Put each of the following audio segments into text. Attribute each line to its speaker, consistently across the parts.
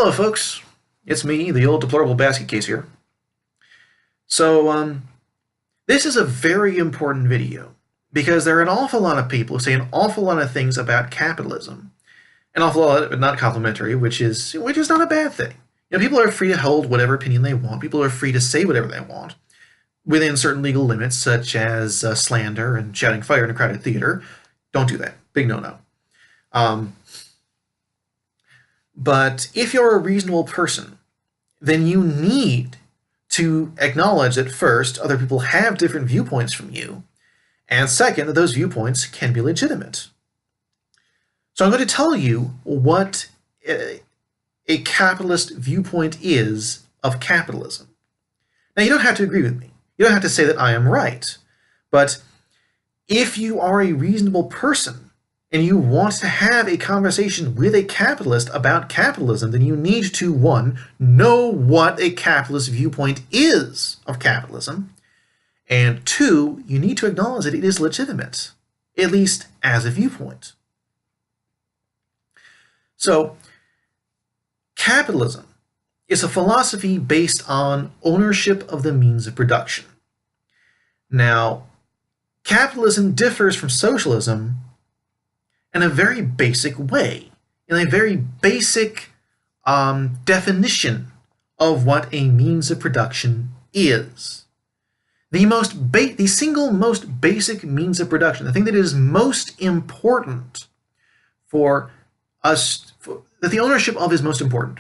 Speaker 1: Hello folks, it's me, the old deplorable basket case here. So, this is a very important video because there are an awful lot of people who say an awful lot of things about capitalism. An awful lot of it not complimentary, which is not a bad thing. You know, people are free to hold whatever opinion they want. People are free to say whatever they want within certain legal limits, such as slander and shouting fire in a crowded theater. Don't do that. Big no-no. But if you're a reasonable person, then you need to acknowledge that first, other people have different viewpoints from you, and second, that those viewpoints can be legitimate. So I'm going to tell you what a capitalist viewpoint is of capitalism. Now, you don't have to agree with me. You don't have to say that I am right. But if you are a reasonable person, and you want to have a conversation with a capitalist about capitalism, then you need to, one, know what a capitalist viewpoint is of capitalism, and two, you need to acknowledge that it is legitimate, at least as a viewpoint. So, capitalism is a philosophy based on ownership of the means of production. Now, capitalism differs from socialism in a very basic way, in a very basic definition of what a means of production is. The single most basic means of production, the thing that is most important for us, that the ownership of is most important,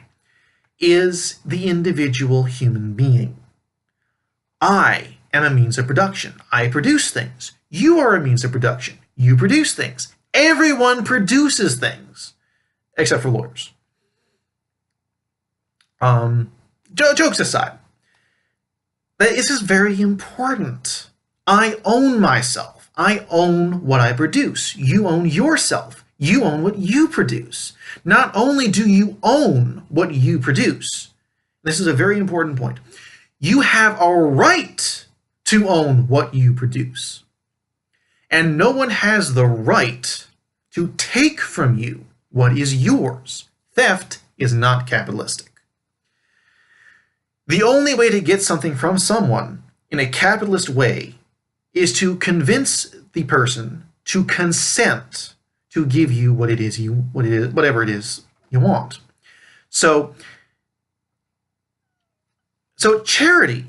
Speaker 1: is the individual human being. I am a means of production. I produce things. You are a means of production. You produce things. Everyone produces things, except for lawyers. Jokes aside, this is very important. I own myself. I own what I produce. You own yourself. You own what you produce. Not only do you own what you produce, this is a very important point, you have a right to own what you produce. And no one has the right to take from you what is yours. Theft is not capitalistic. The only way to get something from someone in a capitalist way is to convince the person to consent to give you whatever it is you want. So charity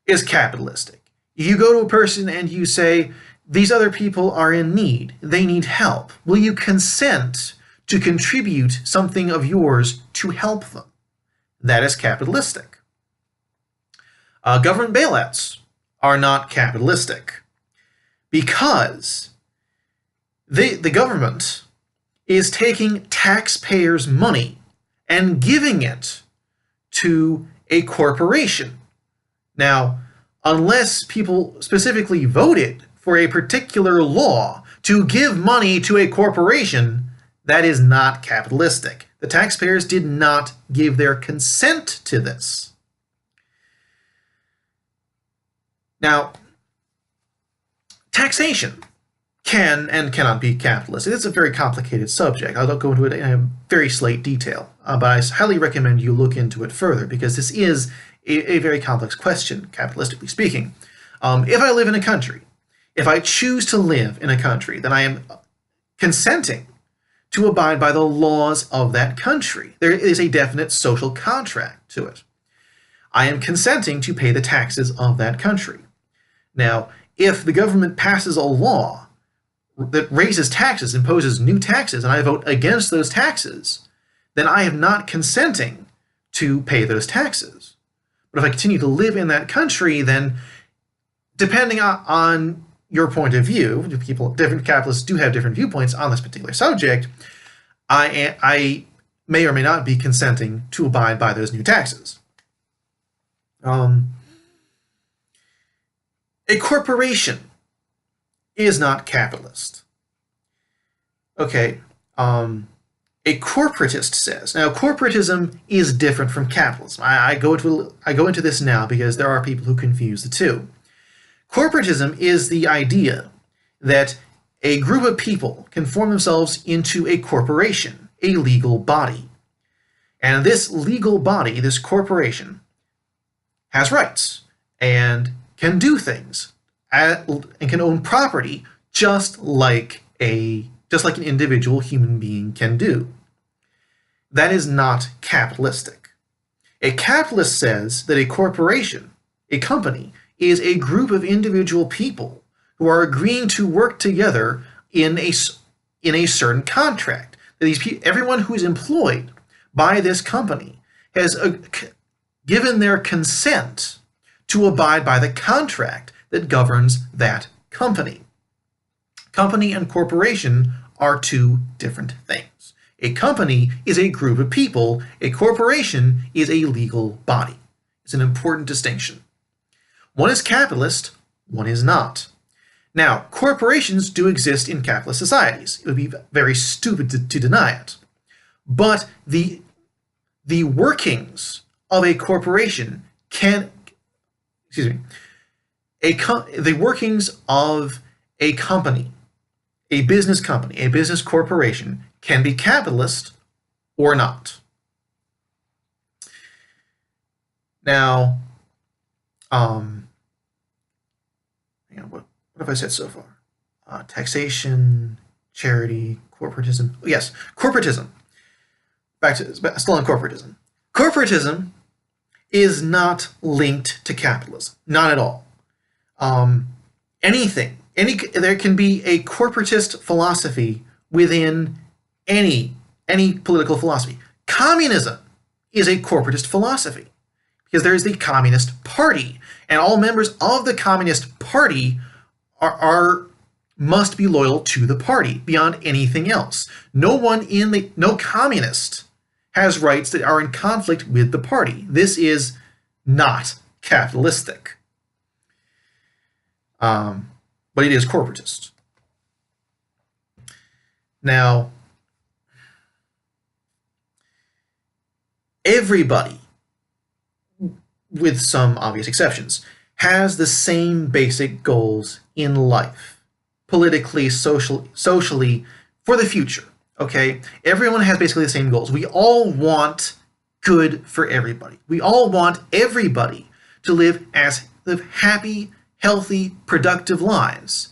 Speaker 1: is capitalistic. You go to a person and you say, these other people are in need. They need help. Will you consent to contribute something of yours to help them? That is capitalistic. Government bailouts are not capitalistic because the government is taking taxpayers' money and giving it to a corporation. Now, unless people specifically voted for a particular law to give money to a corporation, that is not capitalistic. The taxpayers did not give their consent to this. Now, taxation can and cannot be capitalistic. It's a very complicated subject. I'll go into it in very slight detail, but I highly recommend you look into it further because this is a very complex question, capitalistically speaking. If I live in a country, if I choose to live in a country, then I am consenting to abide by the laws of that country. There is a definite social contract to it. I am consenting to pay the taxes of that country. Now, if the government passes a law that raises taxes, imposes new taxes, and I vote against those taxes, then I am not consenting to pay those taxes. But if I continue to live in that country, then depending on your point of view, different capitalists do have different viewpoints on this particular subject, I may or may not be consenting to abide by those new taxes. A corporation is not capitalist. Okay, a corporatist says. Now, corporatism is different from capitalism. I go into this now because there are people who confuse the two. Corporatism is the idea that a group of people can form themselves into a corporation, a legal body. And this legal body, this corporation, has rights and can do things and can own property just like an individual human being can do. That is not capitalistic. A capitalist says that a corporation, a company, is a group of individual people who are agreeing to work together in a certain contract. That everyone who is employed by this company has given their consent to abide by the contract that governs that company. Company and corporation are two different things. A company is a group of people. A corporation is a legal body. It's an important distinction. One is capitalist, one is not. Now, corporations do exist in capitalist societies. It would be very stupid to deny it. But the workings of a corporation the workings of a company, a business company, a business corporation, can be capitalist or not. Now, what have I said so far? Taxation, charity, corporatism. Yes, corporatism. Still on corporatism. Corporatism is not linked to capitalism, not at all. There can be a corporatist philosophy within any political philosophy. Communism is a corporatist philosophy because there is the Communist Party, and all members of the Communist Party must be loyal to the party beyond anything else. No communist has rights that are in conflict with the party. This is not capitalistic. But it is corporatist. Now, everybody, with some obvious exceptions, has the same basic goals in life, politically, socially, for the future. Okay? Everyone has basically the same goals. We all want good for everybody. We all want everybody to live happy, healthy, productive lives.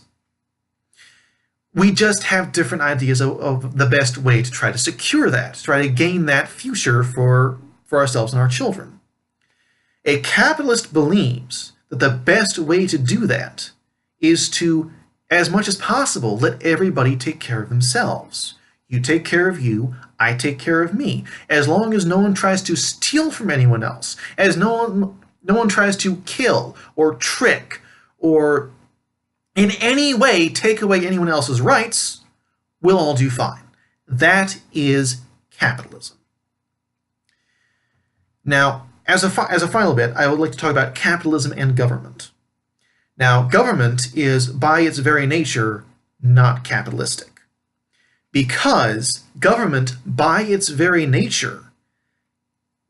Speaker 1: We just have different ideas of the best way to try to secure that, to try to gain that future for ourselves and our children. A capitalist believes that the best way to do that is to, as much as possible, let everybody take care of themselves. You take care of you, I take care of me. As long as no one tries to steal from anyone else, as no one tries to kill or trick or in any way take away anyone else's rights, we'll all do fine. That is capitalism. Now, as a final bit, I would like to talk about capitalism and government. Now, government is, by its very nature, not capitalistic. Because government, by its very nature,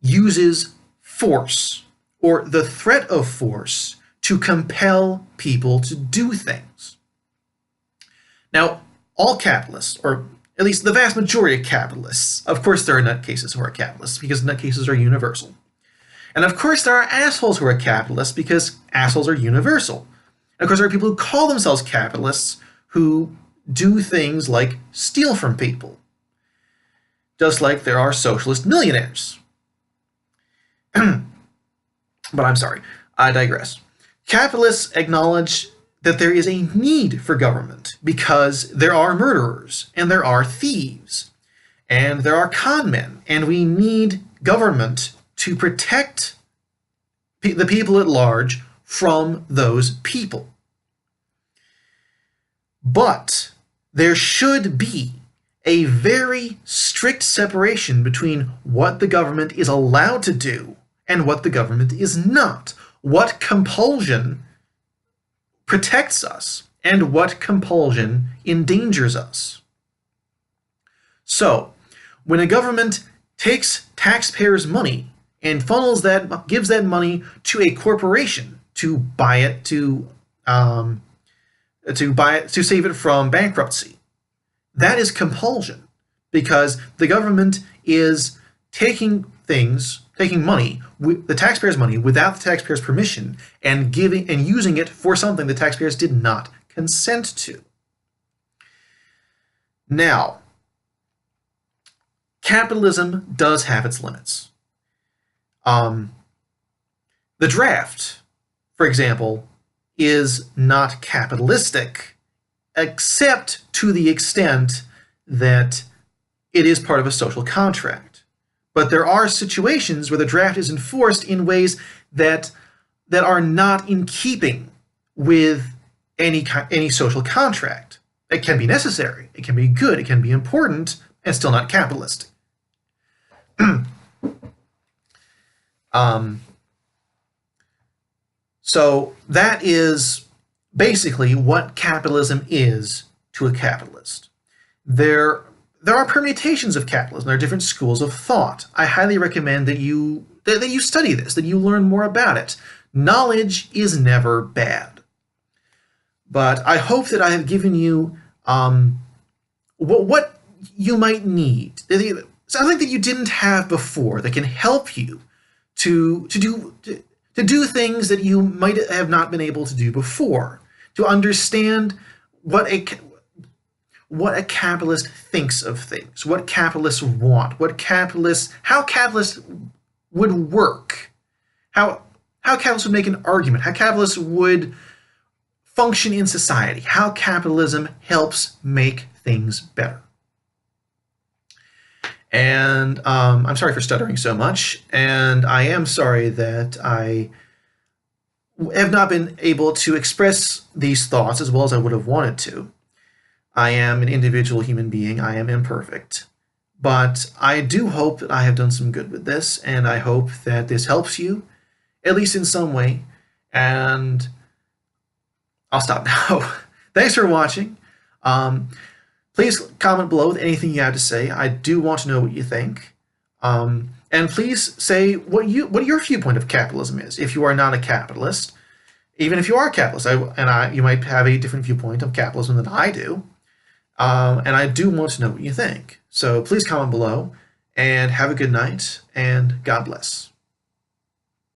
Speaker 1: uses force, or the threat of force, to compel people to do things. Now, all capitalists, or at least the vast majority of capitalists, of course there are nutcases who are capitalists, because nutcases are universal. And of course there are assholes who are capitalists, because assholes are universal. And of course there are people who call themselves capitalists who do things like steal from people. Just like there are socialist millionaires. But I'm sorry, I digress. Capitalists acknowledge that there is a need for government because there are murderers and there are thieves and there are con men, and we need government to protect the people at large from those people. But there should be a very strict separation between what the government is allowed to do and what the government is not. What compulsion protects us and what compulsion endangers us. So, when a government takes taxpayers' money and gives that money to a corporation to buy it, to save it from bankruptcy, that is compulsion, because the government is taking money, the taxpayers' money, without the taxpayers' permission, and using it for something the taxpayers did not consent to. Now, capitalism does have its limits. The draft, for example, is not capitalistic, except to the extent that it is part of a social contract. But there are situations where the draft is enforced in ways that are not in keeping with any social contract. It can be necessary, it can be good, it can be important, and still not capitalist. So that is basically what capitalism is to a capitalist. There are permutations of capitalism. There are different schools of thought. I highly recommend that you study this, that you learn more about it. Knowledge is never bad. But I hope that I have given you what you might need, something that you didn't have before that can help you to do things that you might have not been able to do before, to understand what a capitalist thinks of things, what capitalists want, how capitalists would work, how capitalists would make an argument, how capitalists would function in society, how capitalism helps make things better. And I'm sorry for stuttering so much, and I am sorry that I have not been able to express these thoughts as well as I would have wanted to. I am an individual human being. I am imperfect. But I do hope that I have done some good with this, and I hope that this helps you, at least in some way. And I'll stop now. Thanks for watching. Please comment below with anything you have to say. I do want to know what you think. And please say what your viewpoint of capitalism is. If you are not a capitalist, even if you are a capitalist, you might have a different viewpoint of capitalism than I do. And I do want to know what you think. So please comment below, and have a good night, and God bless.